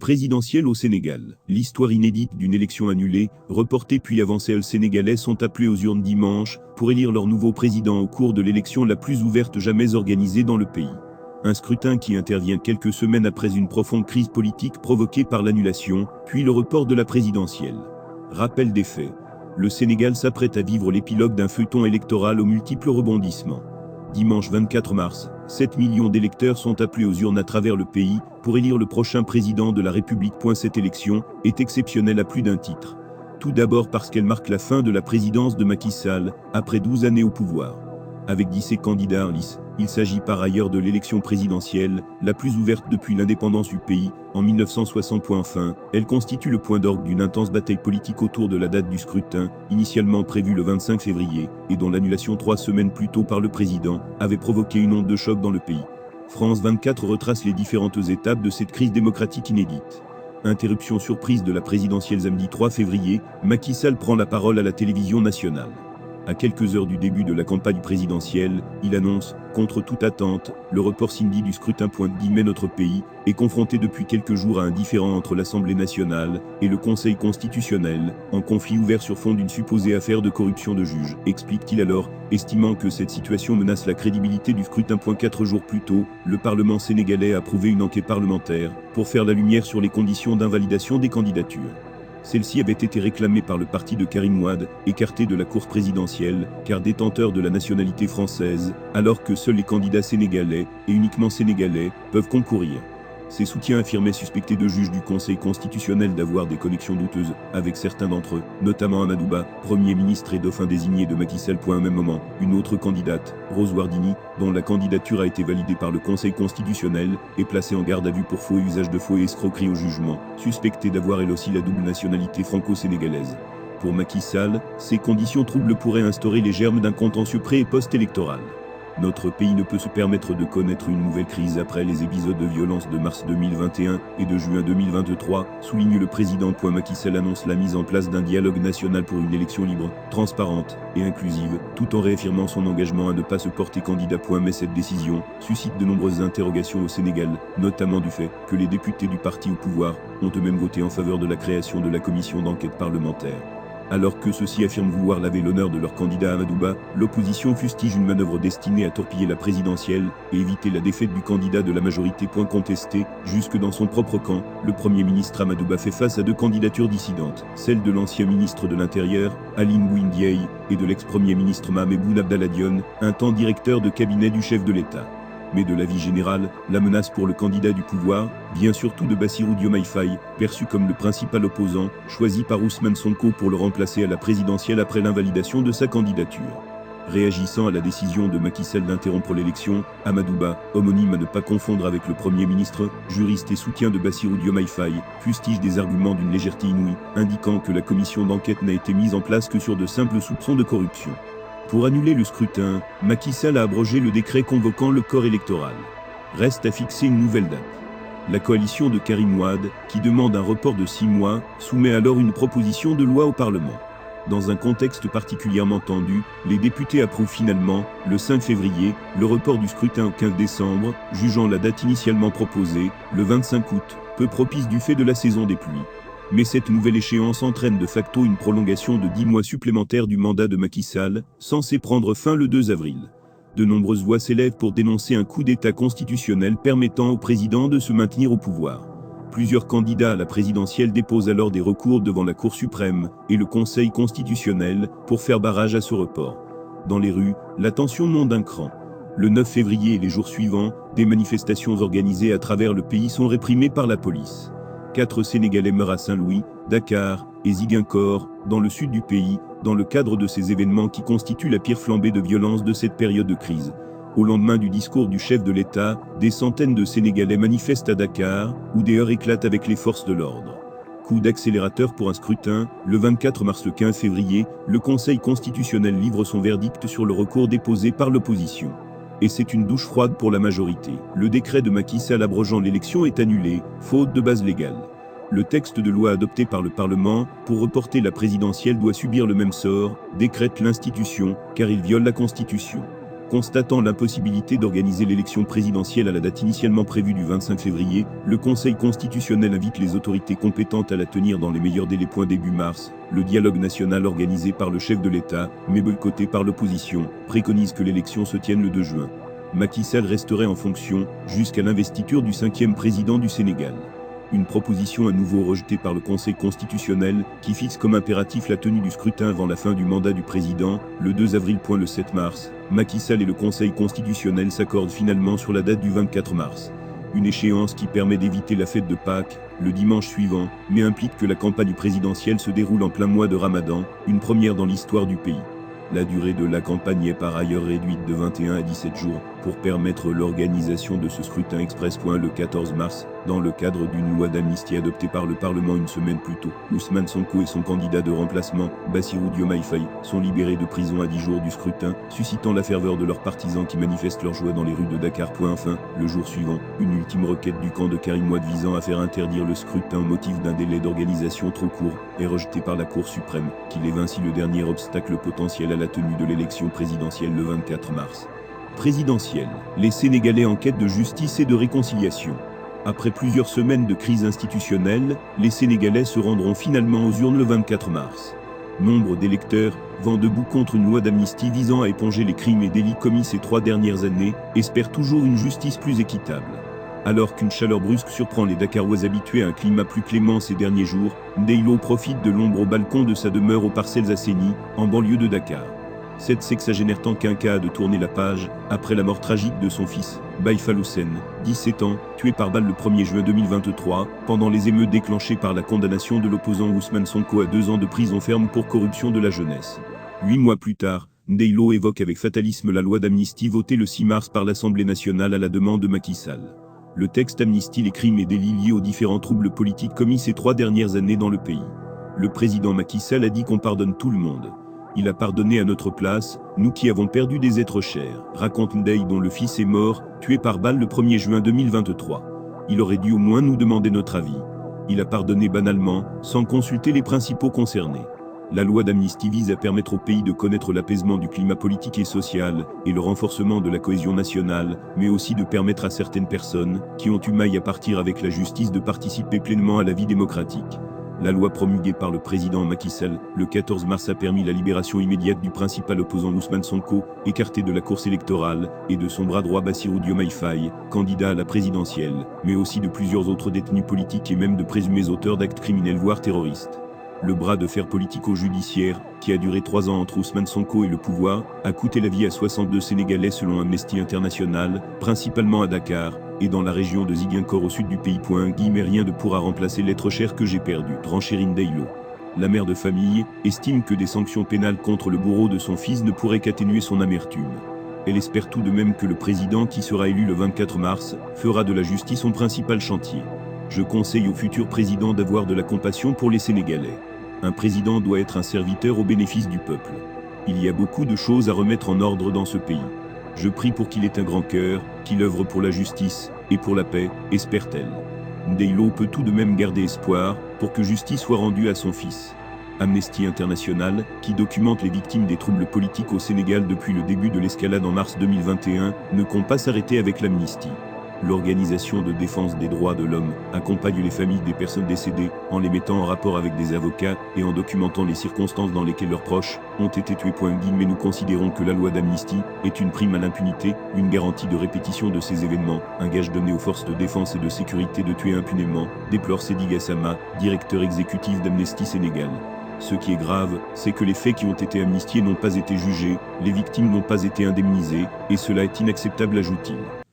Présidentielle au Sénégal. L'histoire inédite d'une élection annulée, reportée puis avancée. Les Sénégalais sont appelés aux urnes dimanche pour élire leur nouveau président au cours de l'élection la plus ouverte jamais organisée dans le pays. Un scrutin qui intervient quelques semaines après une profonde crise politique provoquée par l'annulation, puis le report de la présidentielle. Rappel des faits. Le Sénégal s'apprête à vivre l'épilogue d'un feuilleton électoral aux multiples rebondissements. Dimanche 24 mars, 7 millions d'électeurs sont appelés aux urnes à travers le pays pour élire le prochain président de la République. Cette élection est exceptionnelle à plus d'un titre. Tout d'abord parce qu'elle marque la fin de la présidence de Macky Sall, après 12 années au pouvoir. Avec 17 candidats en lice, il s'agit par ailleurs de l'élection présidentielle, la plus ouverte depuis l'indépendance du pays, en 1960. Enfin, elle constitue le point d'orgue d'une intense bataille politique autour de la date du scrutin, initialement prévue le 25 février, et dont l'annulation 3 semaines plus tôt par le président, avait provoqué une onde de choc dans le pays. France 24 retrace les différentes étapes de cette crise démocratique inédite. Interruption surprise de la présidentielle samedi 3 février, Macky Sall prend la parole à la télévision nationale. À quelques heures du début de la campagne présidentielle, il annonce, contre toute attente, le report samedi du scrutin. Notre pays est confronté depuis quelques jours à un différend entre l'Assemblée nationale et le Conseil constitutionnel, en conflit ouvert sur fond d'une supposée affaire de corruption de juges, explique-t-il alors, estimant que cette situation menace la crédibilité du scrutin. 4 jours plus tôt, le Parlement sénégalais a approuvé une enquête parlementaire pour faire la lumière sur les conditions d'invalidation des candidatures. Celle-ci avait été réclamée par le parti de Karim Wade, écarté de la course présidentielle, car détenteur de la nationalité française, alors que seuls les candidats sénégalais, et uniquement sénégalais, peuvent concourir. Ses soutiens affirmaient suspecter deux juges du Conseil constitutionnel d'avoir des connexions douteuses avec certains d'entre eux, notamment Amadou Ba, Premier ministre et dauphin désigné de Macky Sall. Au même moment, une autre candidate, Rose Wardini, dont la candidature a été validée par le Conseil constitutionnel, est placée en garde à vue pour faux et usage de faux et escroquerie au jugement, suspectée d'avoir elle aussi la double nationalité franco-sénégalaise. Pour Macky Sall, ces conditions troubles pourraient instaurer les germes d'un contentieux pré- et post-électoral. Notre pays ne peut se permettre de connaître une nouvelle crise après les épisodes de violence de mars 2021 et de juin 2023, souligne le président. Macky Sall annonce la mise en place d'un dialogue national pour une élection libre, transparente et inclusive, tout en réaffirmant son engagement à ne pas se porter candidat. Mais cette décision suscite de nombreuses interrogations au Sénégal, notamment du fait que les députés du parti au pouvoir ont eux-mêmes voté en faveur de la création de la commission d'enquête parlementaire. Alors que ceux-ci affirment vouloir laver l'honneur de leur candidat Amadou Ba, l'opposition fustige une manœuvre destinée à torpiller la présidentielle et éviter la défaite du candidat de la majorité. Contesté, jusque dans son propre camp, le Premier ministre Amadou Ba fait face à deux candidatures dissidentes, celle de l'ancien ministre de l'Intérieur, Aline Ngouille Ndiaye, et de l'ex-premier ministre Mahammed Boun Abdallah Dionne, un temps directeur de cabinet du chef de l'État. Mais de l'avis général, la menace pour le candidat du pouvoir vient surtout de Bassirou Diomaye Faye, perçu comme le principal opposant, choisi par Ousmane Sonko pour le remplacer à la présidentielle après l'invalidation de sa candidature. Réagissant à la décision de Macky Sall d'interrompre l'élection, Amadou Ba, homonyme à ne pas confondre avec le Premier ministre, juriste et soutien de Bassirou Diomaye Faye, fustige des arguments d'une légèreté inouïe, indiquant que la commission d'enquête n'a été mise en place que sur de simples soupçons de corruption. Pour annuler le scrutin, Macky Sall a abrogé le décret convoquant le corps électoral. Reste à fixer une nouvelle date. La coalition de Karim Wade, qui demande un report de 6 mois, soumet alors une proposition de loi au Parlement. Dans un contexte particulièrement tendu, les députés approuvent finalement, le 5 février, le report du scrutin au 15 décembre, jugeant la date initialement proposée, le 25 août, peu propice du fait de la saison des pluies. Mais cette nouvelle échéance entraîne de facto une prolongation de 10 mois supplémentaires du mandat de Macky Sall, censé prendre fin le 2 avril. De nombreuses voix s'élèvent pour dénoncer un coup d'État constitutionnel permettant au président de se maintenir au pouvoir. Plusieurs candidats à la présidentielle déposent alors des recours devant la Cour suprême et le Conseil constitutionnel pour faire barrage à ce report. Dans les rues, la tension monte d'un cran. Le 9 février et les jours suivants, des manifestations organisées à travers le pays sont réprimées par la police. 4 Sénégalais meurent à Saint-Louis, Dakar et Ziguinchor, dans le sud du pays, dans le cadre de ces événements qui constituent la pire flambée de violence de cette période de crise. Au lendemain du discours du chef de l'État, des centaines de Sénégalais manifestent à Dakar, où des heurts éclatent avec les forces de l'ordre. Coup d'accélérateur pour un scrutin, le 24 mars. Le 15 février, le Conseil constitutionnel livre son verdict sur le recours déposé par l'opposition. Et c'est une douche froide pour la majorité. Le décret de Macky Sall abrogeant l'élection est annulé, faute de base légale. Le texte de loi adopté par le Parlement, pour reporter la présidentielle doit subir le même sort, décrète l'institution, car il viole la Constitution. Constatant l'impossibilité d'organiser l'élection présidentielle à la date initialement prévue du 25 février, le Conseil constitutionnel invite les autorités compétentes à la tenir dans les meilleurs délais. Début mars, le dialogue national organisé par le chef de l'État, mais boycotté par l'opposition, préconise que l'élection se tienne le 2 juin. Macky Sall resterait en fonction jusqu'à l'investiture du 5e président du Sénégal. Une proposition à nouveau rejetée par le Conseil constitutionnel, qui fixe comme impératif la tenue du scrutin avant la fin du mandat du président, le 2 avril. Le 7 mars, Macky Sall et le Conseil constitutionnel s'accordent finalement sur la date du 24 mars. Une échéance qui permet d'éviter la fête de Pâques, le dimanche suivant, mais implique que la campagne présidentielle se déroule en plein mois de Ramadan, une première dans l'histoire du pays. La durée de la campagne est par ailleurs réduite de 21 à 17 jours, pour permettre l'organisation de ce scrutin express. Le 14 mars, dans le cadre d'une loi d'amnistie adoptée par le Parlement une semaine plus tôt, Ousmane Sonko et son candidat de remplacement, Bassirou Diomaye Faye, sont libérés de prison à 10 jours du scrutin, suscitant la ferveur de leurs partisans qui manifestent leur joie dans les rues de Dakar. Enfin, le jour suivant, une ultime requête du camp de Karim Wade visant à faire interdire le scrutin au motif d'un délai d'organisation trop court, est rejetée par la Cour suprême, qui lève ainsi le dernier obstacle potentiel à la tenue de l'élection présidentielle le 24 mars. Présidentielle, les Sénégalais en quête de justice et de réconciliation. Après plusieurs semaines de crise institutionnelle, les Sénégalais se rendront finalement aux urnes le 24 mars. Nombre d'électeurs, vent debout contre une loi d'amnistie visant à éponger les crimes et délits commis ces 3 dernières années, espèrent toujours une justice plus équitable. Alors qu'une chaleur brusque surprend les Dakarois habitués à un climat plus clément ces derniers jours, Ndeylo profite de l'ombre au balcon de sa demeure aux Parcelles Assainies, en banlieue de Dakar. Cette sexagénaire Tankinka a de tourner la page, après la mort tragique de son fils, Baïfal Houssen, 17 ans, tué par balle le 1er juin 2023, pendant les émeutes déclenchées par la condamnation de l'opposant Ousmane Sonko à 2 ans de prison ferme pour corruption de la jeunesse. 8 mois plus tard, Ndeylo évoque avec fatalisme la loi d'amnistie votée le 6 mars par l'Assemblée nationale à la demande de Macky Sall. Le texte amnistie les crimes et délits liés aux différents troubles politiques commis ces 3 dernières années dans le pays. Le président Macky Sall a dit qu'on pardonne tout le monde. Il a pardonné à notre place, nous qui avons perdu des êtres chers, raconte Ndeye dont le fils est mort, tué par balle le 1er juin 2023. Il aurait dû au moins nous demander notre avis. Il a pardonné banalement, sans consulter les principaux concernés. La loi d'amnistie vise à permettre au pays de connaître l'apaisement du climat politique et social, et le renforcement de la cohésion nationale, mais aussi de permettre à certaines personnes, qui ont eu maille à partir avec la justice, de participer pleinement à la vie démocratique. La loi promulguée par le président Macky Sall, le 14 mars a permis la libération immédiate du principal opposant Ousmane Sonko, écarté de la course électorale, et de son bras droit Bassirou Diomaye Faye, candidat à la présidentielle, mais aussi de plusieurs autres détenus politiques et même de présumés auteurs d'actes criminels voire terroristes. Le bras de fer politico-judiciaire, qui a duré 3 ans entre Ousmane Sonko et le pouvoir, a coûté la vie à 62 Sénégalais selon Amnesty International, principalement à Dakar, et dans la région de Ziguinchor au sud du pays. Mais rien ne pourra remplacer l'être cher que j'ai perdu, renchérit Ndeylo. La mère de famille estime que des sanctions pénales contre le bourreau de son fils ne pourraient qu'atténuer son amertume. Elle espère tout de même que le président qui sera élu le 24 mars fera de la justice son principal chantier. Je conseille au futur président d'avoir de la compassion pour les Sénégalais. Un président doit être un serviteur au bénéfice du peuple. Il y a beaucoup de choses à remettre en ordre dans ce pays. Je prie pour qu'il ait un grand cœur, qu'il œuvre pour la justice et pour la paix, espère-t-elle. Ndeylo peut tout de même garder espoir pour que justice soit rendue à son fils. Amnesty International, qui documente les victimes des troubles politiques au Sénégal depuis le début de l'escalade en mars 2021, ne compte pas s'arrêter avec l'amnistie. L'organisation de défense des droits de l'homme accompagne les familles des personnes décédées en les mettant en rapport avec des avocats et en documentant les circonstances dans lesquelles leurs proches ont été tués. Mais nous considérons que la loi d'amnistie est une prime à l'impunité, une garantie de répétition de ces événements, un gage donné aux forces de défense et de sécurité de tuer impunément, déplore Sedi Gassama, directeur exécutif d'Amnesty Sénégal. Ce qui est grave, c'est que les faits qui ont été amnistiés n'ont pas été jugés, les victimes n'ont pas été indemnisées, et cela est inacceptable, ajoute-t-il.